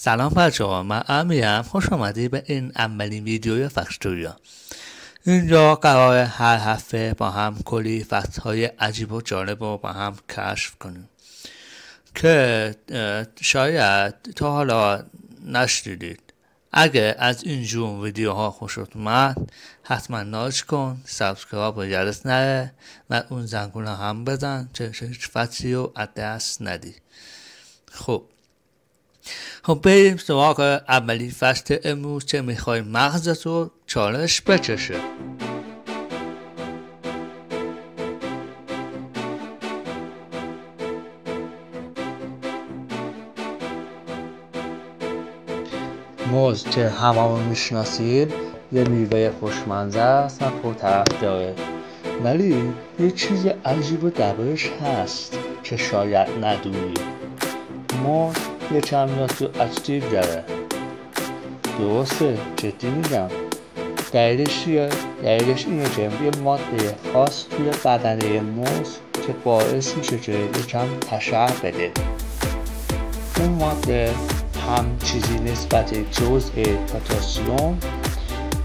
سلام بچه‌ها، من امیم. خوش آمدی به این اولین ویدیوی فکتوریا. اینجا قرار هر هفته با هم کلی فکت‌های عجیب و جالب رو با هم کشف کنیم که شاید تا حالا نشنیدید. اگه از اینجور ویدیوها خوشت اومد حتما لایک کن، سابسکرایب و جرس نره و اون زنگوله هم بزن که هیچ فکتی رو از دست ندی. خب بریم سراغ اولی فکت امروز که میخوای مغزت رو چالش بکشه. موز که هممون میشناسیم یه میوه خوشمزه است و پرطرفداره، ولی یه چیز عجیب و دربارش هست که شاید ندونی. موز یه چند رادیواکتیو داره. درسته، جدی میگم. دلیلش چیه؟ دلیلش اینه که یه ماده خاص توی بدنه موز که باعث میشه که یکم تشعر بده. اون ماده هم چیزی نسبت جزء پتاسیم،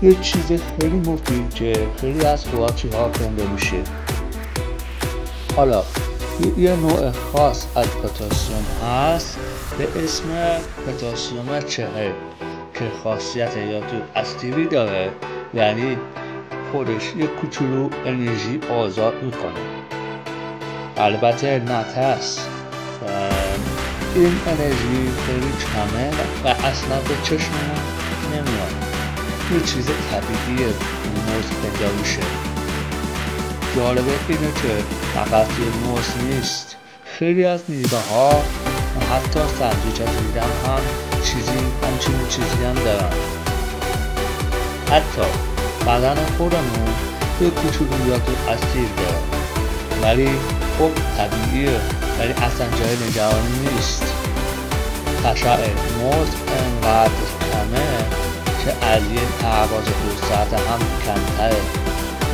یه چیز خیلی مفید که خیلی از خوراکی ها خونده میشه. حالا یه نوع خاص از پتاسیم هست به اسم پتاسیم چهل که خاصیت رادیواکتیوی داره، یعنی خودش یه کوچولو انرژی آزاد میکنه. البته نه ترس، این انرژی خیلی کمه و اصلا به چشم نمیاد. یه چیز طبیعیه موز پیدا میشه. جالبه اینه که فقط یه موز نیست، خیلی از میوه ها و حتی سبزیجات هم همچین چیزی هم دارن. حتی بدن خودمون یه کوچولو رادیواکتیو داره، ولی خب طبیعیه، ولی اصلا جای نگرانی نیست. تشعر موز انقدر کمه که از یه پرواز 2 ساعته هم کمتره،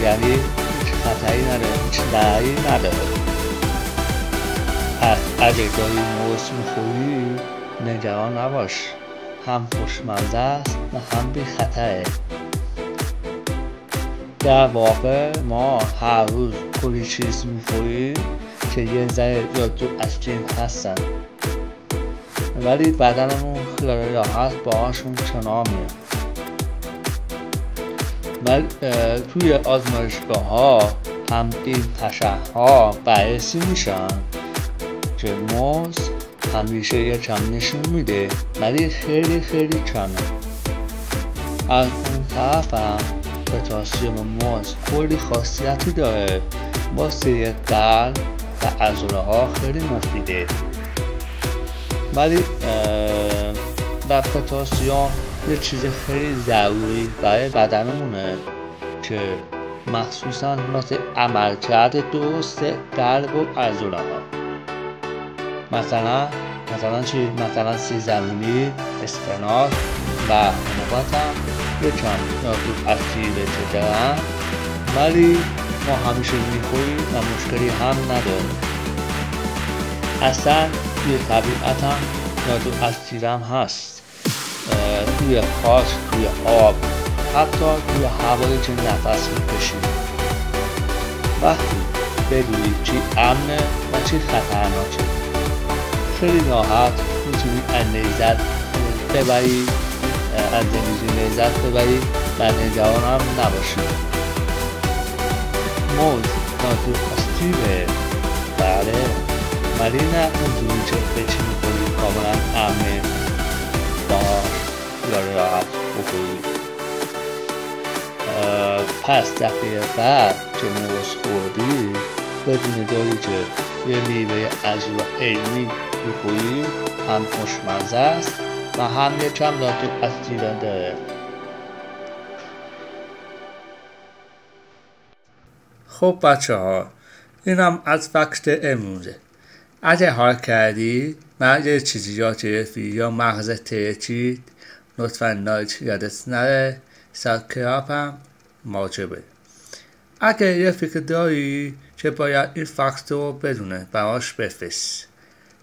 یعنی هیچ خطری نداره، هیچ ضرری نداره. پس اگه داری موز میخوری نگران نباش، هم خوشمزه است و هم بی خطره. در واقع ما هر روز کلی چیز میخوریم که یه ذره رادیواکتیو هستن، ولی بدنمون خیلی راحت باهاشون کنار میاد. ولی توی آزمایشگاه ها هم این تشعرها بررسی میشن که موز همیشه یه کم نشون میده، ولی خیلی خیلی کمه. از اون طرف هم پتاسیم موز کلی خاصیتی داره، واسه قلب و عضله ها خیلی مفیده. ولی در پتاسیم یه چیز خیلی ضروری برای بدنمونه که مخصوصا واسه عملکرد درست قلب و عضله ها. مثلا چی؟ مثلا سیب زمینی، اسفناج و حموضات هم یکم رادیواکتیو که دارن، ولی ما همیشه میخوریم و مشکلی هم نداریم. اصلا توی طبیعت هم رادیواکتیو هم هست، توی خاک، توی آب، حتی توی هوایی که نفس میکشیم. وقتی بدونی چی امنه و چی خطرناکه، خیلی راحت میتونی از زندگی لذت ببری و نگران هم نباشی. موز رادیواکتیوه، بله، ولی نه اونجوری که بچی میکنی کاملا امنه باش یا راحت بخوری. پس دفعه بعد که موز خوردی بدون داری که یه میوه عجیب و علمی بخوری، هم خوشمزه است و هم یکم رادیواکتیو داره. خب بچه ها، اینم از فکت امروزه. اگه حال کردی و یه چیزی یاد گرفتی یا مغزت ترکید، لطفا لایک یادت نره، سابسکرایب هم واجبه. اگه یه فکر داری که باید این فکت رو بدونه براش بفرست.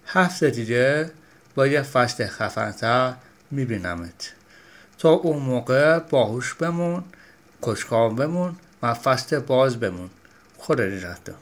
هفته دیگه با یه فکت خفن‌تر میبینمت. تا اون موقع باهوش بمون، خوشقام بمون و فصل باز بمون. خدا نگهدار.